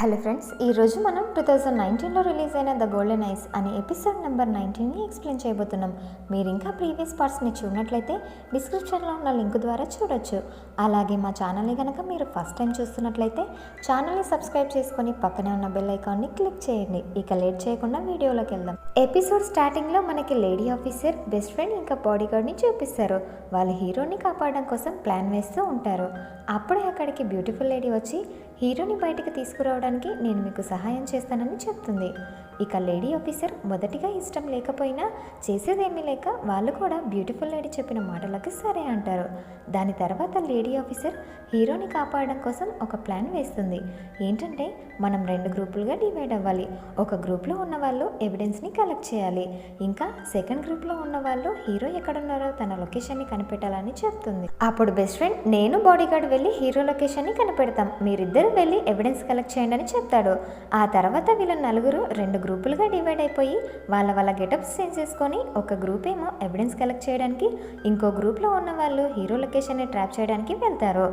Hello friends, ఈరోజు మనం 2019లో release అయిన ద గోల్డెన్ ఐస్ అనే ఎపిసోడ్ నెంబర్ 19ని ఎక్స్ప్లెయిన్ చేయబోతున్నాం. మీరు ఇంకా ప్రీవియస్ పార్ట్స్ని చూడనట్లయితే డిస్క్రిప్షన్లో ఉన్న లింక్ ద్వారా చూడొచ్చు. అలాగే మా ఛానల్ని కనుక మీరు ఫస్ట్ టైం చూస్తున్నట్లయితే ఛానల్ని సబ్స్క్రైబ్ చేసుకొని పక్కనే ఉన్న బెల్ ఐకాన్ని క్లిక్ చేయండి. ఇక లేట్ చేయకుండా వీడియోలోకి వెళ్దాం. ఎపిసోడ్ స్టార్టింగ్లో మనకి లేడీ ఆఫీసర్, బెస్ట్ ఫ్రెండ్ ఇంకా బాడీగార్డ్ని చూపిస్తారు. వాళ్ళు హీరోని కాపాడడం కోసం ప్లాన్ వేస్తూ ఉంటారు. అప్పుడే అక్కడికి బ్యూటిఫుల్ లేడీ వచ్చి హీరోని బయటకు తీసుకురావడానికి నేను మీకు సహాయం చేస్తానని చెప్తుంది. ఇక లేడీ ఆఫీసర్ మొదటిగా ఇష్టం లేకపోయినా చేసేదేమీ లేక వాళ్ళు కూడా బ్యూటిఫుల్ లేడీ చెప్పిన మాటలకు సరే అంటారు. దాని తర్వాత లేడీ ఆఫీసర్ హీరోని కాపాడడం కోసం ఒక ప్లాన్ వేస్తుంది. ఏంటంటే మనం 2 గ్రూపులుగా డివైడ్ అవ్వాలి. ఒక గ్రూప్లో ఉన్న వాళ్ళు ఎవిడెన్స్ని కలెక్ట్ చేయాలి. ఇంకా సెకండ్ గ్రూప్లో ఉన్న వాళ్ళు హీరో ఎక్కడున్నారో తన లొకేషన్ని కనిపెట్టాలని చెప్తుంది. అప్పుడు బెస్ట్ ఫ్రెండ్ నేను బాడీగార్డ్ వెళ్ళి హీరో లొకేషన్ని కనిపెడతాం, మీరిద్దరు వెళ్ళి ఎవిడెన్స్ కలెక్ట్ చేయండి అని చెప్తాడు. ఆ తర్వాత వీళ్ళ నలుగురు 2 గ్రూపులుగా డివైడ్ అయిపోయి వాళ్ళ గెటప్స్ చేంజ్ చేసుకొని ఒక గ్రూప్ ఏమో ఎవిడెన్స్ కలెక్ట్ చేయడానికి, ఇంకో గ్రూప్లో ఉన్న వాళ్ళు హీరో లొకేషన్ని ట్రాప్ చేయడానికి వెళ్తారు.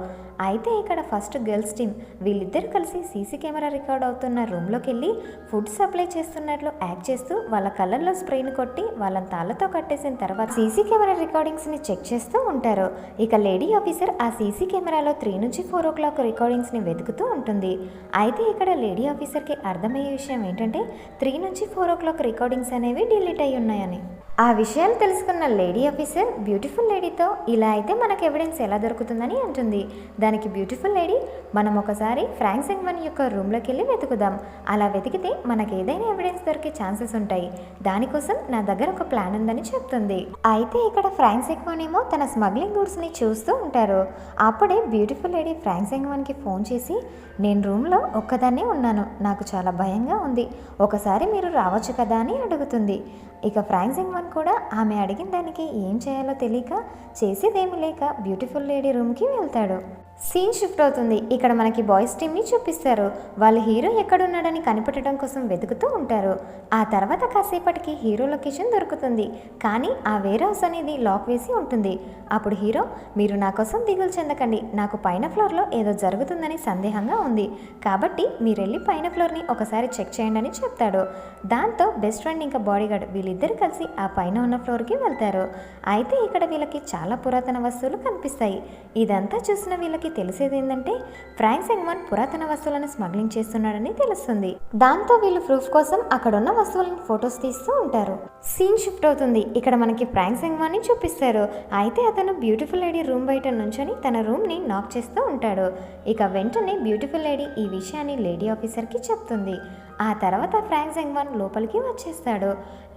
అయితే ఇక్కడ ఫస్ట్ గర్ల్స్ టీమ్ వీళ్ళిద్దరు కలిసి సీసీ కెమెరా రికార్డ్ అవుతున్న రూమ్లోకి వెళ్ళి ఫుడ్ సప్లై చేస్తున్నట్లు యాక్ట్ చేస్తూ వాళ్ళ కళ్ళల్లో స్ప్రేని కొట్టి వాళ్ళని తాళ్ళతో కట్టేసిన తర్వాత సీసీ కెమెరా రికార్డింగ్స్ని చెక్ చేస్తూ ఉంటారు. ఇక లేడీ ఆఫీసర్ ఆ సీసీ కెమెరాలో 3 నుంచి 4 o'clock రికార్డింగ్స్ని వెతుకుతూ ఉంటుంది. అయితే ఇక్కడ లేడీ ఆఫీసర్కి అర్థమయ్యే విషయం ఏంటంటే 3 నుంచి 4 o'clock రికార్డింగ్స్ అనేవి డిలీట్ అయి ఉన్నాయని. ఆ విషయాలు తెలుసుకున్న లేడీ ఆఫీసర్ బ్యూటిఫుల్ లేడీతో ఇలా అయితే మనకు ఎవిడెన్స్ ఎలా దొరుకుతుందని అంటుంది. దానికి బ్యూటిఫుల్ లేడీ మనం ఒకసారి ఫ్రాంక్ సెంగ్మన్ యొక్క రూమ్లోకి వెళ్ళి వెతుకుదాం, అలా వెతికితే మనకు ఏదైనా ఎవిడెన్స్ దొరికే ఛాన్సెస్ ఉంటాయి, దానికోసం నా దగ్గర ఒక ప్లాన్ ఉందని చెప్తుంది. అయితే ఇక్కడ ఫ్రాంక్ సెంగ్మన్ ఏమో తన స్మగ్లింగ్ గూడ్స్ని చూస్తూ ఉంటారు. అప్పుడే బ్యూటిఫుల్ లేడీ ఫ్రాంక్ సెంగ్మన్కి ఫోన్ చేసి నేను రూమ్లో ఒక్కదాన్నే ఉన్నాను, నాకు చాలా భయంగా ఉంది, ఒకసారి మీరు రావచ్చు కదా అని అడుగుతుంది. ఇక ఫ్రాంక్ సెంగ్మన్ కూడా ఆమె అడిగిన దానికి ఏం చేయాలో తెలియక చేసేదేమీ లేక బ్యూటిఫుల్ లేడీ రూమ్కి వెళ్తాడు. సీన్ షిఫ్ట్ అవుతుంది. ఇక్కడ మనకి బాయ్స్ టీమ్ని చూపిస్తారు. వాళ్ళు హీరో ఎక్కడున్నాడని కనిపెట్టడం కోసం వెతుకుతూ ఉంటారు. ఆ తర్వాత కాసేపటికి హీరో లొకేషన్ దొరుకుతుంది. కానీ ఆ వేర్ హౌస్ అనేది లాక్ వేసి ఉంటుంది. అప్పుడు హీరో మీరు నా కోసం దిగులు చెందకండి, నాకు పైన ఫ్లోర్లో ఏదో జరుగుతుందని సందేహంగా ఉంది, కాబట్టి మీరు వెళ్ళి పైన ఫ్లోర్ని ఒకసారి చెక్ చేయండి అని చెప్తాడు. దాంతో బెస్ట్ ఫ్రెండ్ ఇంకా బాడీగార్డ్ వీళ్ళిద్దరు కలిసి ఆ పైన ఉన్న ఫ్లోర్కి వెళ్తారు. అయితే ఇక్కడ వీళ్ళకి చాలా పురాతన వస్తువులు కనిపిస్తాయి. ఇదంతా చూసిన వీళ్ళకి తెలిసేది ఏంటంటే ఫ్రాంక్ సెంగ్మన్ పురాతన వస్తువులను స్మగ్లింగ్ చేస్తున్నాడని తెలుస్తుంది. దాంతో వీళ్ళు ప్రూఫ్ కోసం అక్కడున్న వస్తువులను ఫొటోస్ తీస్తూ ఉంటారు. సీన్ షిఫ్ట్ అవుతుంది. ఇక్కడ మనకి ఫ్రాంక్ సెంగ్మన్ ని చూపిస్తారు. అయితే అతను బ్యూటిఫుల్ లేడీ రూమ్ బయట నుంచొని తన రూమ్ ని నాక్ చేస్తూ ఉంటాడు. ఇక వెంటనే బ్యూటిఫుల్ లేడీ ఈ విషయాన్ని లేడీ ఆఫీసర్కి చెప్తుంది. ఆ తర్వాత ఫ్రాంక్ సెంగ్మన్ లోపలికి వచ్చేస్తాడు.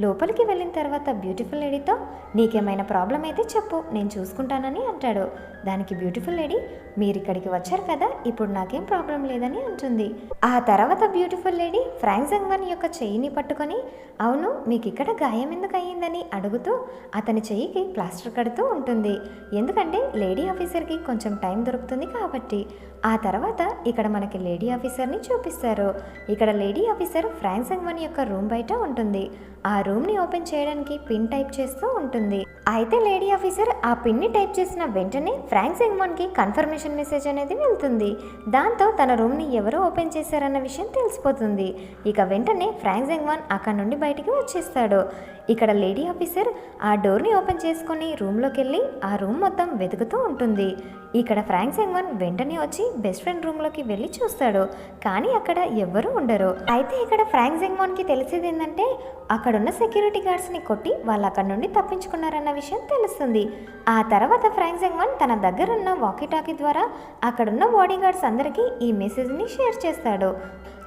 లోపలికి వెళ్ళిన తర్వాత బ్యూటిఫుల్ లేడీతో నీకేమైనా ప్రాబ్లం అయితే చెప్పు, నేను చూసుకుంటానని అంటాడు. దానికి బ్యూటిఫుల్ లేడీ మీరు ఇక్కడికి వచ్చారు కదా, ఇప్పుడు నాకేం ప్రాబ్లం లేదని అంటుంది. ఆ తర్వాత బ్యూటిఫుల్ లేడీ ఫ్రాంక్ సెంగ్మన్ యొక్క చెయ్యిని పట్టుకొని అవును మీకు ఇక్కడ గాయం ఎందుకు అయ్యిందని అడుగుతూ అతని చెయ్యికి ప్లాస్టర్ కడుతూ ఉంటుంది. ఎందుకంటే లేడీ ఆఫీసర్కి కొంచెం టైం దొరుకుతుంది కాబట్టి. ఆ తర్వాత ఇక్కడ మనకి లేడీ ఆఫీసర్ని చూపిస్తారు. ఇక్కడ లేడీ ఆఫీసర్ ఫ్రాంక్ సెంగ్మన్ యొక్క రూమ్ బయట ఉంటుంది. ఆ రూమ్ని ఓపెన్ చేయడానికి పిన్ టైప్ చేస్తూ ఉంటుంది. అయితే లేడీ ఆఫీసర్ ఆ పిన్ని టైప్ చేసిన వెంటనే ఫ్రాంక్ సెంగ్మన్కి కన్ఫర్మేషన్ మెసేజ్ అనేది వెళ్తుంది. దాంతో తన రూమ్ని ఎవరో ఓపెన్ చేశారన్న విషయం తెలిసిపోతుంది. ఇక వెంటనే ఫ్రాంక్ సెంగ్మన్ అక్కడ నుండి బయటికి వచ్చేస్తాడు. ఇక్కడ లేడీ ఆఫీసర్ ఆ డోర్ని ఓపెన్ చేసుకొని రూమ్లోకి వెళ్ళి ఆ రూమ్ మొత్తం వెతుకుతూ ఉంటుంది. ఇక్కడ ఫ్రాంక్ సెంగ్మన్ వెంటనే వచ్చి బెస్ట్ ఫ్రెండ్ రూమ్లోకి వెళ్ళి చూస్తాడు. కానీ అక్కడ ఎవ్వరూ ఉండరు. అయితే ఇక్కడ ఫ్రాంక్ సెంగ్మన్కి తెలిసేది ఏంటంటే అక్కడున్న సెక్యూరిటీ గార్డ్స్ని కొట్టి వాళ్ళు అక్కడ నుండి తప్పించుకున్నారన్న విషయం తెలుస్తుంది. ఆ తర్వాత ఫ్రాంక్ సెంగ్మన్ తన దగ్గరున్న వాకీటాకీ ద్వారా అక్కడున్న బాడీ గార్డ్స్ అందరికీ ఈ మెసేజ్ని షేర్ చేస్తాడు.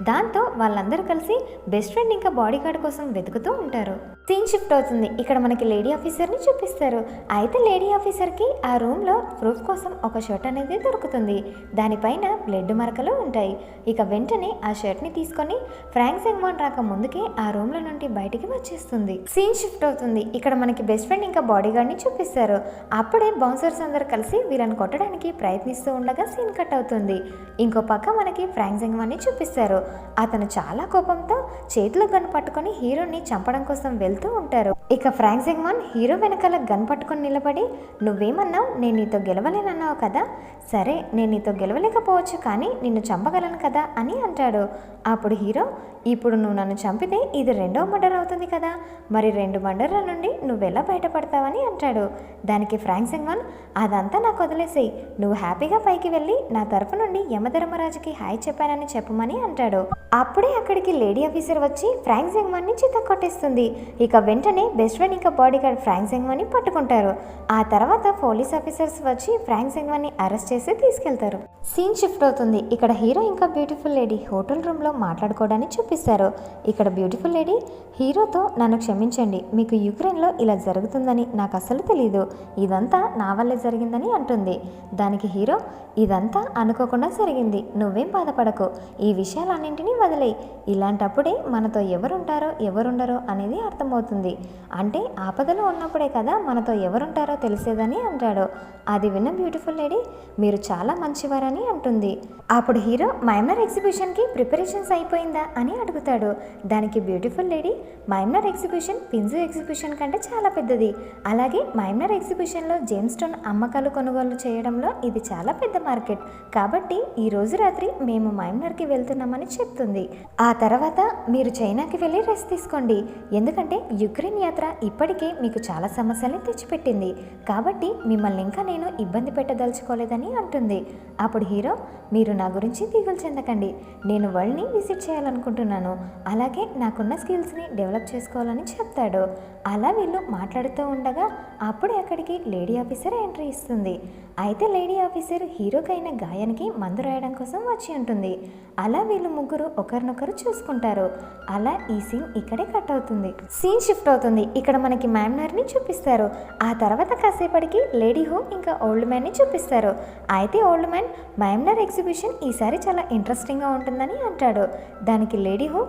దాంతో వాళ్ళందరూ కలిసి బెస్ట్ ఫ్రెండ్ ఇంకా బాడీ గార్డ్ కోసం వెతుకుతూ ఉంటారు. సీన్ షిఫ్ట్ అవుతుంది. ఇక్కడ మనకి లేడీ ఆఫీసర్ని చూపిస్తారు. అయితే లేడీ ఆఫీసర్కి ఆ రూమ్లో ప్రూఫ్ కోసం ఒక షర్ట్ అనేది దొరుకుతుంది. దానిపైన బ్లడ్ మరకలు ఉంటాయి. ఇక వెంటనే ఆ షర్ట్ని తీసుకొని ఫ్రాంక్ సెంగ్మన్ రాక ముందుకే ఆ రూమ్లో నుండి బయటికి వచ్చేస్తుంది. సీన్ షిఫ్ట్ అవుతుంది. ఇక్కడ మనకి బెస్ట్ ఫ్రెండ్ ఇంకా బాడీ గార్డ్ని చూపిస్తారు. అప్పుడే బౌన్సర్స్ అందరు కలిసి వీళ్ళని కొట్టడానికి ప్రయత్నిస్తూ ఉండగా సీన్ కట్ అవుతుంది. ఇంకో పక్క మనకి ఫ్రాంక్ సెంగ్మన్ని చూపిస్తారు. అతను చాలా కోపంతో చేతిలో గన్ను పట్టుకొని హీరోని చంపడం కోసం వెళ్తూ ఉంటారు. ఇక ఫ్రాంక్ జెంగ్మాన్ హీరో వెనకాల గన్ పట్టుకొని నిలబడి, నువ్వేమన్నావు, నేను నీతో గెలవలేనన్నావు కదా, సరే నేను నీతో గెలవలేకపోవచ్చు కానీ నిన్ను చంపగలను కదా అని అంటాడు. అప్పుడు హీరో, ఇప్పుడు నువ్వు నన్ను చంపితే ఇది 2వ మర్డర్ అవుతుంది కదా, మరి 2 మర్డర్ల నుండి నువ్వెలా బయటపడతావని అంటాడు. దానికి ఫ్రాంక్ జెంగ్మాన్, అదంతా నాకు వదిలేసేయి, నువ్వు హ్యాపీగా పైకి వెళ్ళి నా తరఫు నుండి యమధర్మరాజుకి హాయ్ చెప్పానని చెప్పమని అంటాడు. అప్పుడే అక్కడికి లేడీ ఆఫీసర్ వచ్చి ఫ్రాంక్ జెంగ్మాన్ని చితక్కొట్టేస్తుంది. ఇక వెంటనే బెస్ట్ ఫ్రెండ్ ఇంకా బాడీ గార్డ్ ఫ్రాంక్ జెంగ్మాన్ని పట్టుకుంటారు. ఆ తర్వాత పోలీస్ ఆఫీసర్స్ వచ్చి ఫ్రాంక్ జెంగ్మాన్ని అరెస్ట్ చేసి తీసుకెళ్తారు. సీన్ షిఫ్ట్ అవుతుంది. ఇక్కడ హీరో ఇంకా బ్యూటిఫుల్ లేడీ హోటల్ రూమ్లో మాట్లాడుకోవడాన్ని చూపిస్తారు. ఇక్కడ బ్యూటిఫుల్ లేడీ హీరోతో, నన్ను క్షమించండి, మీకు యుక్రెయిన్లో ఇలా జరుగుతుందని నాకు అసలు తెలియదు, ఇదంతా నా వల్లే జరిగిందని అంటుంది. దానికి హీరో, ఇదంతా అనుకోకుండా జరిగింది, నువ్వేం బాధపడకు, ఈ విషయాలన్నింటినీ వదిలేయి, ఇలాంటప్పుడే మనతో ఎవరుంటారో ఎవరుండరో అనేది అర్థమవుతుంది, అంటే ఆపదలో ఉన్నప్పుడే కదా మనతో ఎవరుంటారో తెలిసేదని అంటాడు. అది విన్న బ్యూటిఫుల్ లేడీ, మీరు చాలా మంచివారని అంటుంది. అప్పుడు హీరో, మైమ్నర్ ఎగ్జిబిషన్కి ప్రిపరేషన్స్ అయిపోయిందా అని అడుగుతాడు. దానికి బ్యూటిఫుల్ లేడీ, మైమ్నర్ ఎగ్జిబిషన్ పింజు ఎగ్జిబిషన్ కంటే చాలా పెద్దది, అలాగే మైమ్నర్ ఎగ్జిబిషన్లో జేమ్స్ స్టోన్ అమ్మకాలు కొనుగోలు చేయడంలో ఇది చాలా పెద్ద మార్కెట్, కాబట్టి ఈ రోజు రాత్రి మేము మైమ్నర్కి వెళ్తున్నామని చెప్తుంది. ఆ తర్వాత మీరు చైనాకి వెళ్ళి రెస్ట్ తీసుకోండి, ఎందుకంటే యుక్రెయిన్ యాత్ర ఇప్పటికే మీకు చాలా సమస్యల్ని తెచ్చిపెట్టింది, కాబట్టి మిమ్మల్ని ఇంకా నేను ఇబ్బంది పెట్టదలుచుకోలేదని అంటుంది. అప్పుడు హీరో, మీరు నా గురించి దిగులు చెందకండి, నేను వరల్డ్ని విజిట్ చేయాలనుకుంటున్నాను, అలాగే నాకున్న స్కిల్స్ని డెవలప్ చేసుకోవాలని చెప్తాడు. అలా వీళ్ళు మాట్లాడుతూ ఉండగా అప్పుడే అక్కడికి లేడీ ఆఫీసర్ ఎంట్రీ ఇస్తుంది. అయితే లేడీ ఆఫీసర్ హీరోకైన గాయానికి మందు రాయడం కోసం వచ్చి ఉంటుంది. అలా వీళ్ళు ముగ్గురు ఒకరినొకరు చూసుకుంటారు. అలా ఈ సీన్ ఇక్కడే కట్ అవుతుంది. సీన్ షిఫ్ట్ అవుతుంది. ఇక్కడ మనకి మైమ్నర్ని చూపిస్తారు. ఆ తర్వాత కాసేపటికి లేడీ హూ ఇంకా ఓల్డ్ మ్యాన్ని చూపిస్తారు. అయితే ఓల్డ్ మ్యాన్, మైమ్నర్ ఎగ్జిబిషన్ ఈసారి చాలా ఇంట్రెస్టింగ్గా ఉంటుందని అంటాడు. దానికి లేడీ హూ,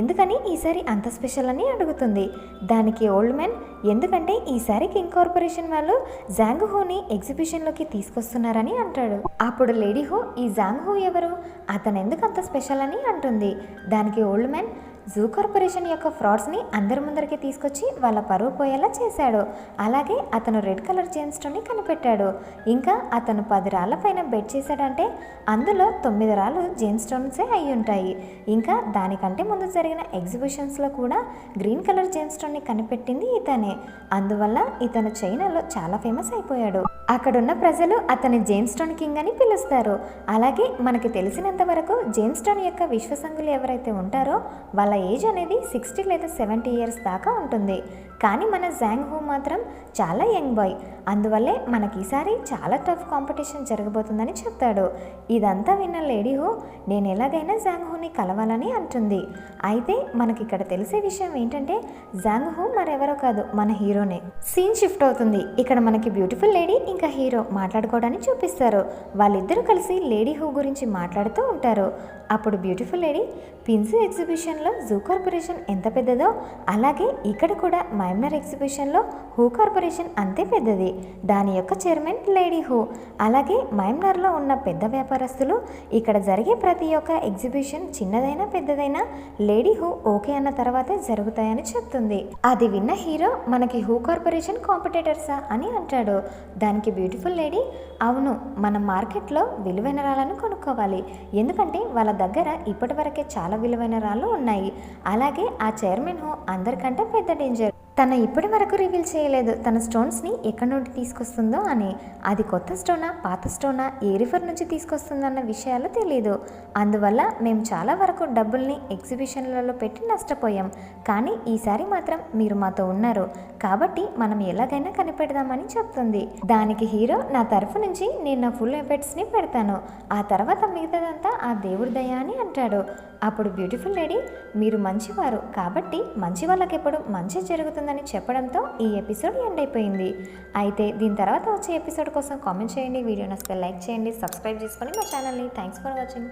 ఎందుకని ఈసారి అంత స్పెషల్ అని అడుగుతుంది. దానికి ఓల్డ్ మ్యాన్, ఎందుకంటే ఈసారి కింగ్ కార్పొరేషన్ వాళ్ళు జాంగ్ హూని ఎగ్జిబిషన్లోకి తీసుకొస్తున్నారని అంటాడు. అప్పుడు లేడీ హూ, ఈ జాంగ్ హూ ఎవరు, అతను ఎందుకు అంత స్పెషల్ అని అంటుంది. దానికి ఓల్డ్ మ్యాన్, జూ కార్పొరేషన్ యొక్క ఫ్రాడ్స్ని అందరి ముందరికి తీసుకొచ్చి వాళ్ళ పరువు పోయేలా చేశాడు, అలాగే అతను రెడ్ కలర్ జేమ్స్ స్టోన్ని కనిపెట్టాడు, ఇంకా అతను 10 రాళ్ల పైన బెట్ చేశాడంటే అందులో 9 రాళ్ళు జేమ్స్ స్టోన్సే అయి ఉంటాయి, ఇంకా దానికంటే ముందు జరిగిన ఎగ్జిబిషన్స్లో కూడా గ్రీన్ కలర్ జేమ్స్ స్టోన్ని కనిపెట్టింది ఇతనే, అందువల్ల ఇతను చైనాలో చాలా ఫేమస్ అయిపోయాడు. అక్కడున్న ప్రజలు అతని జేమ్స్ స్టోన్ కింగ్ అని పిలుస్తారు. అలాగే మనకి తెలిసినంత వరకు జేమ్స్ స్టోన్ యొక్క విశ్వసంగులు ఎవరైతే ఉంటారో వాళ్ళ ఏజ్ అనేది 60 లేదా 70 ఇయర్స్ దాకా ఉంటుంది. కానీ మన జాంగ్ హూ మాత్రం చాలా యంగ్ బాయ్, అందువల్లే మనకి ఈసారి చాలా టఫ్ కాంపిటీషన్ జరగబోతుందని చెప్తాడు. ఇదంతా విన్న లేడీ హూ, నేను ఎలాగైనా జాంగ్ హూని కలవాలని అంటుంది. అయితే మనకి ఇక్కడ తెలిసే విషయం ఏంటంటే జాంగ్ హూ మరెవరో కాదు, మన హీరోనే. సీన్ షిఫ్ట్ అవుతుంది. ఇక్కడ మనకి బ్యూటిఫుల్ లేడీ ఇంకా హీరో మాట్లాడుకోవడాన్ని చూపిస్తారు. వాళ్ళిద్దరూ కలిసి లేడీ హూ గురించి మాట్లాడుతూ ఉంటారు. అప్పుడు బ్యూటిఫుల్ లేడీ, పింజు ఎగ్జిబిషన్లో జూ కార్పొరేషన్ ఎంత పెద్దదో అలాగే ఇక్కడ కూడా మైమ్నర్ ఎగ్జిబిషన్లో హూ కార్పొరేషన్ అంతే పెద్దది, దాని యొక్క చైర్మన్ లేడీ హూ, అలాగే మైమ్నర్లో ఉన్న పెద్ద వ్యాపారస్తులు ఇక్కడ జరిగే ప్రతి ఒక్క ఎగ్జిబిషన్ చిన్నదైనా పెద్దదైనా లేడీ హూ ఓకే అన్న తర్వాతే జరుగుతాయని చెప్తుంది. అది విన్న హీరో, మనకి హూ కార్పొరేషన్ కాంపిటేటర్సా అని అంటాడు. దానికి బ్యూటిఫుల్ లేడీ, అవును, మనం మార్కెట్లో విలువైన రాళ్ళను కొనుక్కోవాలి, ఎందుకంటే వాళ్ళ దగ్గర ఇప్పటి వరకే చాలా విలువైన రాళ్ళు ఉన్నాయి, అలాగే ఆ చైర్మన్ హూ అందరికంటే పెద్ద డేంజర్, తను ఇప్పటి వరకు రివీల్ చేయలేదు తన స్టోన్స్ని ఎక్కడి నుండి తీసుకొస్తుందో అని, అది కొత్త స్టోనా పాత స్టోనా ఏ రివర్ నుంచి తీసుకొస్తుందన్న విషయాలు తెలియదు, అందువల్ల మేము చాలా వరకు డబ్బుల్ని ఎగ్జిబిషన్లలో పెట్టి నష్టపోయాం, కానీ ఈసారి మాత్రం మీరు మాతో ఉన్నారు కాబట్టి మనం ఎలాగైనా కనిపెడదామని చెప్తుంది. దానికి హీరో, నా తరఫు నుంచి నేను నా ఫుల్ ఎఫర్ట్స్ని పెడతాను, ఆ తర్వాత మిగతాదంతా ఆ దేవుడి దయ అని అంటాడు. అప్పుడు బ్యూటిఫుల్ లేడీ, మీరు మంచివారు కాబట్టి మంచి వాళ్ళకి ఎప్పుడు మంచి జరుగుతుందని చెప్పడంతో ఈ ఎపిసోడ్ ఎండ్ అయిపోయింది. అయితే దీని తర్వాత వచ్చే ఎపిసోడ్ కోసం కామెంట్ చేయండి, వీడియో నచ్చితే లైక్ చేయండి, సబ్స్క్రైబ్ చేసుకొని మా ఛానల్ని. Thanks for watching.